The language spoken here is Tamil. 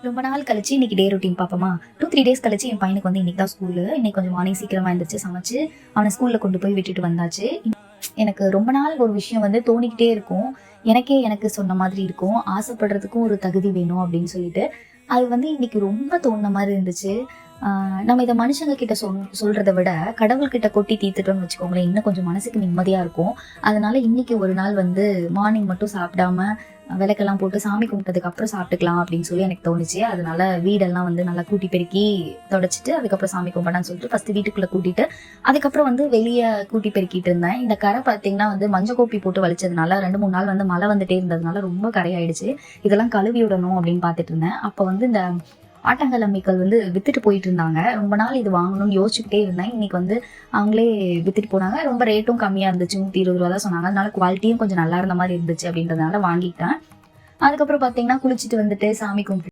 ரொம்ப நாள் கழிச்சு இன்னைக்கு டே ரொட்டீன் பார்ப்போமா. 2-3 டேஸ் கழிச்சு என் பையனுக்கு வந்து இன்னைக்கு தான் ஸ்கூலு. இன்னைக்கு கொஞ்சம் மார்னிங் சீக்கிரமா எழுந்திரிச்சு சமைச்சு அவனை ஸ்கூல்ல கொண்டு போய் விட்டுட்டு வந்தாச்சு. எனக்கு ரொம்ப நாள் ஒரு விஷயம் வந்து தோணிக்கிட்டே இருக்கும். எனக்கு சொன்ன மாதிரி இருக்கும். ஆசைப்படுறதுக்கும் ஒரு தகுதி வேணும் அப்படின்னு சொல்லிட்டு. அது வந்து இன்னைக்கு ரொம்ப தோணுன மாதிரி இருந்துச்சு. நம்ம இதை மனுஷங்க கிட்ட சொல்றதை விட கடவுள்கிட்ட கொட்டி தீர்த்துட்டோம்னு வச்சுக்கோங்களேன், இன்னும் கொஞ்சம் மனசுக்கு நிம்மதியா இருக்கும். அதனால இன்னைக்கு ஒரு நாள் வந்து மார்னிங் மட்டும் சாப்பிடாம விளக்கெல்லாம் போட்டு சாமி கும்பிட்டதுக்கு அப்புறம் சாப்பிட்டுக்கலாம் அப்படின்னு சொல்லி எனக்கு தோணுச்சு. அதனால வீடெல்லாம் வந்து நல்லா கூட்டி பெருக்கி தொடச்சிட்டு அதுக்கப்புறம் சாமி கும்பிடான்னு சொல்லிட்டு ஃபர்ஸ்ட் வீட்டுக்குள்ள கூட்டிட்டு அதுக்கப்புறம் வந்து வெளியே கூட்டி பெருக்கிட்டு இருந்தேன். இந்த கரை பார்த்தீங்கன்னா வந்து மஞ்சள் கோப்பி போட்டு வலிச்சதுனால 2-3 நாள் வந்து மழை வந்துட்டே இருந்ததுனால ரொம்ப கரையாயிடுச்சு. இதெல்லாம் கழுவி விடணும் அப்படின்னு பார்த்துட்டு இருந்தேன். அப்போ வந்து இந்த ஆட்டங்கல் அம்மிக்கல் வந்து வித்துட்டு போயிட்டு இருந்தாங்க. ரொம்ப நாள் இது வாங்கணும்னு யோசிச்சுக்கிட்டே இருந்தேன். இன்னைக்கு வந்து அவங்களே வித்துட்டு போனாங்க. ரொம்ப ரேட்டும் கம்மியா இருந்துச்சு. 120 ரூபா தான் சொன்னாங்க. அதனால குவாலிட்டியும் கொஞ்சம் நல்லா இருந்த மாதிரி இருந்துச்சு அப்படின்றதுனால வாங்கிட்டேன். அதுக்கப்புறம் பாத்தீங்கன்னா குளிச்சுட்டு வந்துட்டு சாமி கும்பிட்டு